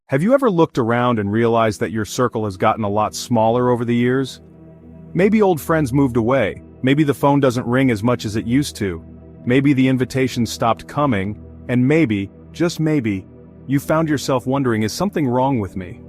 Have you ever looked around and realized that your circle has gotten a lot smaller over the years? Maybe old friends moved away, maybe the phone doesn't ring as much as it used to, maybe the invitations stopped coming, and maybe, just maybe, you found yourself wondering, is something wrong with me?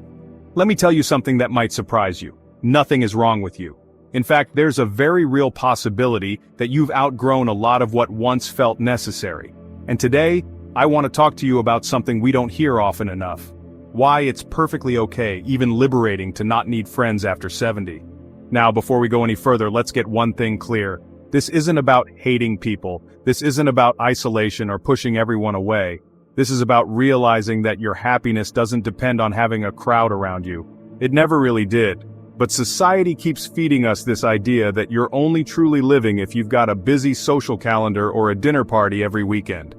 Let me tell you something that might surprise you. Nothing is wrong with you. In fact, there's a very real possibility that you've outgrown a lot of what once felt necessary. And today, I want to talk to you about something we don't hear often enough. Why it's perfectly okay, even liberating, to not need friends after 70. Now, before we go any further, let's get one thing clear. This isn't about hating people. This isn't about isolation or pushing everyone away. This is about realizing that your happiness doesn't depend on having a crowd around you. It never really did. But society keeps feeding us this idea that you're only truly living if you've got a busy social calendar or a dinner party every weekend.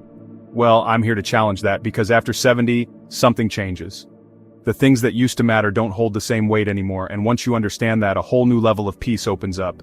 Well, I'm here to challenge that, because after 70, something changes. The things that used to matter don't hold the same weight anymore, and once you understand that, a whole new level of peace opens up.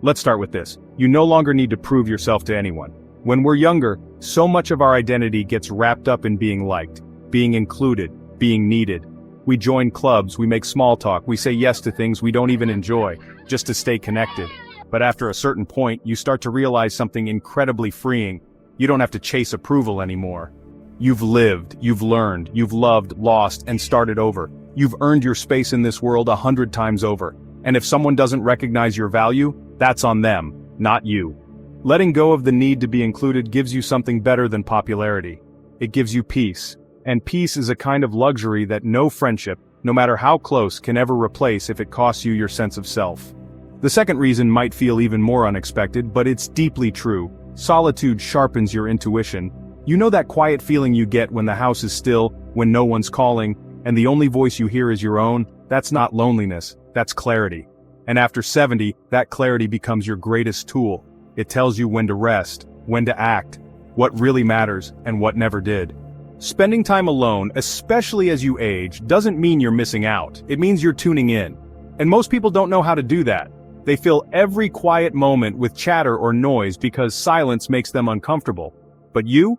Let's start with this. You no longer need to prove yourself to anyone. When we're younger, so much of our identity gets wrapped up in being liked, being included, being needed. We join clubs, we make small talk, we say yes to things we don't even enjoy, just to stay connected. But after a certain point, you start to realize something incredibly freeing. You don't have to chase approval anymore. You've lived, you've learned, you've loved, lost, and started over. You've earned your space in this world 100 times over. And if someone doesn't recognize your value, that's on them, not you. Letting go of the need to be included gives you something better than popularity. It gives you peace. And peace is a kind of luxury that no friendship, no matter how close, can ever replace if it costs you your sense of self. The second reason might feel even more unexpected, but it's deeply true. Solitude sharpens your intuition. You know that quiet feeling you get when the house is still, when no one's calling, and the only voice you hear is your own? That's not loneliness, that's clarity. And after 70, that clarity becomes your greatest tool. It tells you when to rest, when to act, what really matters, and what never did. Spending time alone, especially as you age, doesn't mean you're missing out. It means you're tuning in. And most people don't know how to do that. They fill every quiet moment with chatter or noise because silence makes them uncomfortable. But you've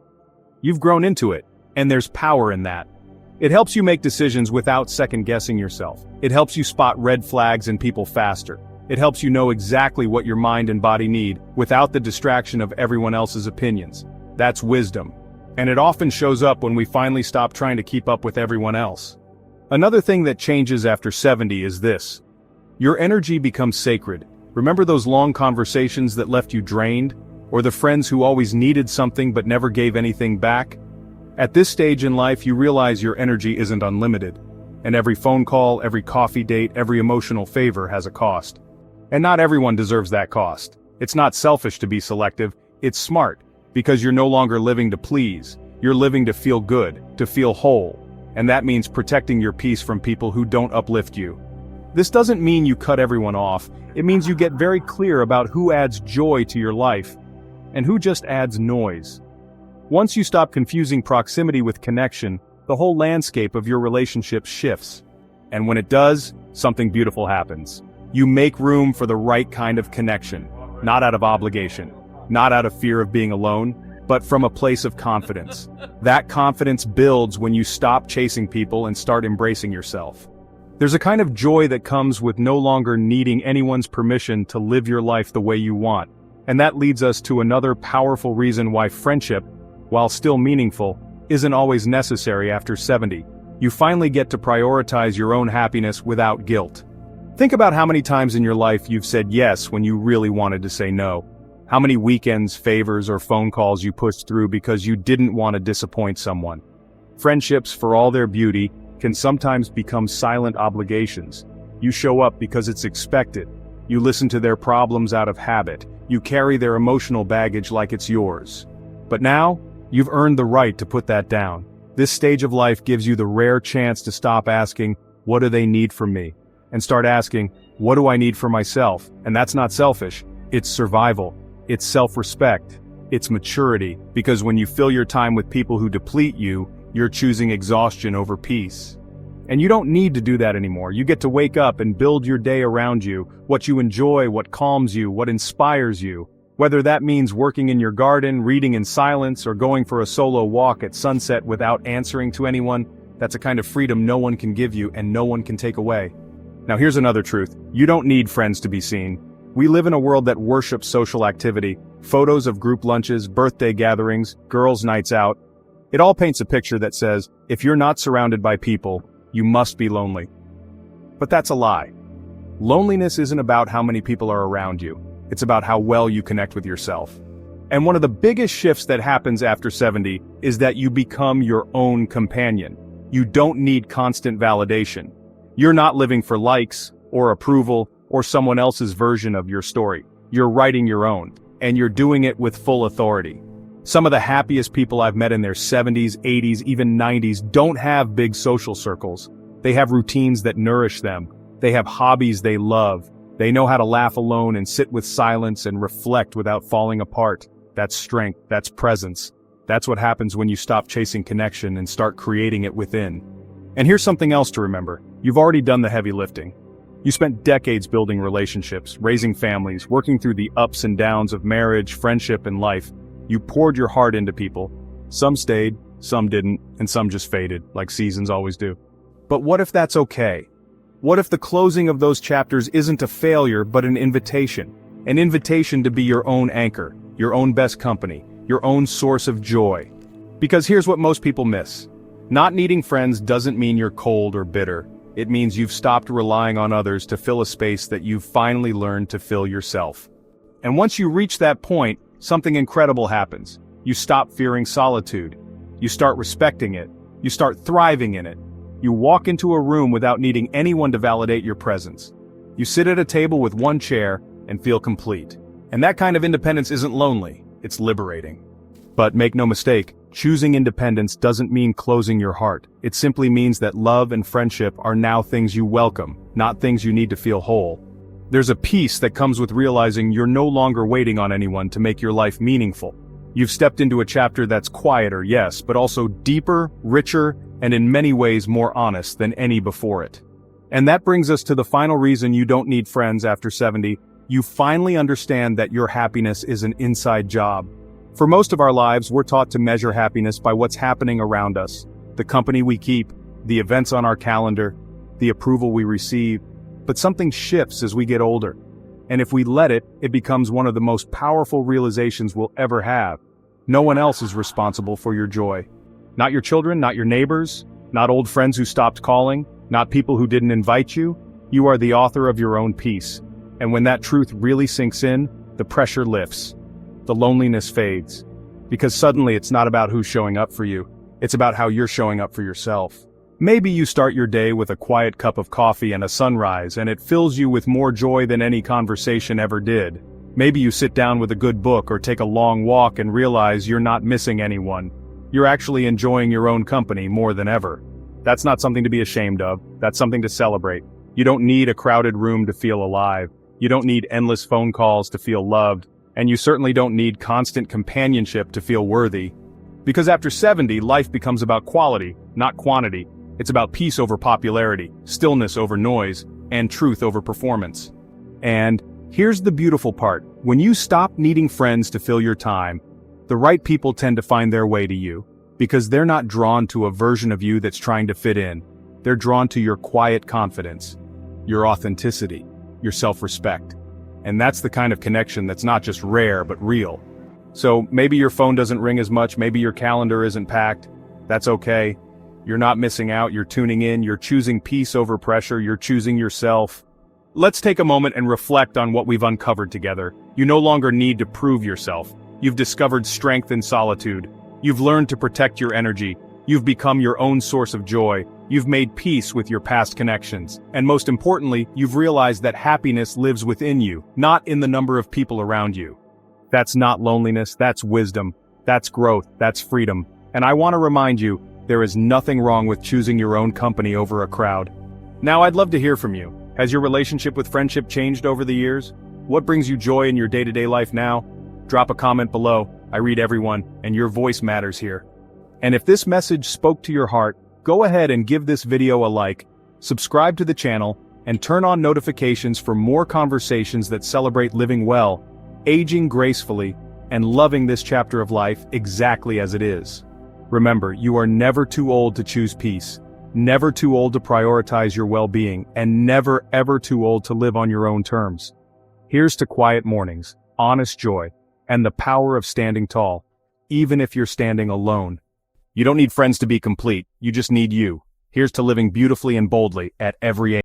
grown into it, and there's power in that. It helps you make decisions without second-guessing yourself. It helps you spot red flags in people faster. It helps you know exactly what your mind and body need without the distraction of everyone else's opinions. That's wisdom. And it often shows up when we finally stop trying to keep up with everyone else. Another thing that changes after 70 is this. Your energy becomes sacred. Remember those long conversations that left you drained? Or the friends who always needed something but never gave anything back? At this stage in life, you realize your energy isn't unlimited. And every phone call, every coffee date, every emotional favor has a cost. And not everyone deserves that cost. It's not selfish to be selective, it's smart, because you're no longer living to please. You're living to feel good, to feel whole. And that means protecting your peace from people who don't uplift you. This doesn't mean you cut everyone off. It means you get very clear about who adds joy to your life and who just adds noise. Once you stop confusing proximity with connection, the whole landscape of your relationship shifts. And when it does, something beautiful happens. You make room for the right kind of connection, not out of obligation, not out of fear of being alone, but from a place of confidence. That confidence builds when you stop chasing people and start embracing yourself. There's a kind of joy that comes with no longer needing anyone's permission to live your life the way you want. And that leads us to another powerful reason why friendship, while still meaningful, isn't always necessary after 70. You finally get to prioritize your own happiness without guilt. Think about how many times in your life you've said yes when you really wanted to say no. How many weekends, favors, or phone calls you pushed through because you didn't want to disappoint someone. Friendships, for all their beauty, can sometimes become silent obligations. You show up because it's expected. You listen to their problems out of habit. You carry their emotional baggage like it's yours. But now, you've earned the right to put that down. This stage of life gives you the rare chance to stop asking, what do they need from me? And start asking, what do I need for myself? And that's not selfish. It's survival. It's self-respect. It's maturity. Because when you fill your time with people who deplete you, you're choosing exhaustion over peace. And you don't need to do that anymore. You get to wake up and build your day around you, what you enjoy, what calms you, what inspires you. Whether that means working in your garden, reading in silence, or going for a solo walk at sunset without answering to anyone, That's a kind of freedom no one can give you and no one can take away. Now here's another truth. You don't need friends to be seen. We live in a world that worships social activity. Photos of group lunches, birthday gatherings, girls' nights out. It all paints a picture that says, if you're not surrounded by people, you must be lonely. But that's a lie. Loneliness isn't about how many people are around you. It's about how well you connect with yourself. And one of the biggest shifts that happens after 70 is that you become your own companion. You don't need constant validation. You're not living for likes, or approval, or someone else's version of your story. You're writing your own, and you're doing it with full authority. Some of the happiest people I've met in their 70s, 80s, even 90s don't have big social circles. They have routines that nourish them. They have hobbies they love. They know how to laugh alone and sit with silence and reflect without falling apart. That's strength, that's presence. That's what happens when you stop chasing connection and start creating it within. And here's something else to remember. You've already done the heavy lifting. You spent decades building relationships, raising families, working through the ups and downs of marriage, friendship, and life. You poured your heart into people. Some stayed, some didn't, and some just faded, like seasons always do. But what if that's okay? What if the closing of those chapters isn't a failure but an invitation? An invitation to be your own anchor, your own best company, your own source of joy. Because here's what most people miss. Not needing friends doesn't mean you're cold or bitter. It means you've stopped relying on others to fill a space that you've finally learned to fill yourself. And once you reach that point, something incredible happens. You stop fearing solitude. You start respecting it. You start thriving in it. You walk into a room without needing anyone to validate your presence. You sit at a table with one chair and feel complete. And that kind of independence isn't lonely, it's liberating. But make no mistake, choosing independence doesn't mean closing your heart. It simply means that love and friendship are now things you welcome, not things you need to feel whole. There's a peace that comes with realizing you're no longer waiting on anyone to make your life meaningful. You've stepped into a chapter that's quieter, yes, but also deeper, richer, and in many ways more honest than any before it. And that brings us to the final reason you don't need friends after 70. You finally understand that your happiness is an inside job. For most of our lives, we're taught to measure happiness by what's happening around us, the company we keep, the events on our calendar, the approval we receive. But something shifts as we get older. And if we let it, it becomes one of the most powerful realizations we'll ever have. No one else is responsible for your joy. Not your children, not your neighbors, not old friends who stopped calling, not people who didn't invite you. You are the author of your own peace. And when that truth really sinks in, the pressure lifts. The loneliness fades. Because suddenly it's not about who's showing up for you. It's about how you're showing up for yourself. Maybe you start your day with a quiet cup of coffee and a sunrise, and it fills you with more joy than any conversation ever did. Maybe you sit down with a good book or take a long walk and realize you're not missing anyone. You're actually enjoying your own company more than ever. That's not something to be ashamed of. That's something to celebrate. You don't need a crowded room to feel alive. You don't need endless phone calls to feel loved. And you certainly don't need constant companionship to feel worthy. Because after 70, life becomes about quality, not quantity. It's about peace over popularity, stillness over noise, and truth over performance. And here's the beautiful part. When you stop needing friends to fill your time, the right people tend to find their way to you. Because they're not drawn to a version of you that's trying to fit in. They're drawn to your quiet confidence, your authenticity, your self-respect. And that's the kind of connection that's not just rare, but real. So maybe your phone doesn't ring as much, maybe your calendar isn't packed. That's okay. You're not missing out, you're tuning in, you're choosing peace over pressure, you're choosing yourself. Let's take a moment and reflect on what we've uncovered together. You no longer need to prove yourself. You've discovered strength in solitude. You've learned to protect your energy. You've become your own source of joy. You've made peace with your past connections. And most importantly, you've realized that happiness lives within you, not in the number of people around you. That's not loneliness, that's wisdom. That's growth, that's freedom. And I want to remind you, there is nothing wrong with choosing your own company over a crowd. Now I'd love to hear from you. Has your relationship with friendship changed over the years? What brings you joy in your day-to-day life now? Drop a comment below. I read everyone, and your voice matters here. And if this message spoke to your heart, go ahead and give this video a like, subscribe to the channel, and turn on notifications for more conversations that celebrate living well, aging gracefully, and loving this chapter of life exactly as it is. Remember, you are never too old to choose peace, Never too old to prioritize your well-being, and never ever too old to live on your own terms. Here's to quiet mornings, honest joy, and the power of standing tall, even if you're standing alone. You don't need friends to be complete, you just need you. Here's to living beautifully and boldly at every age.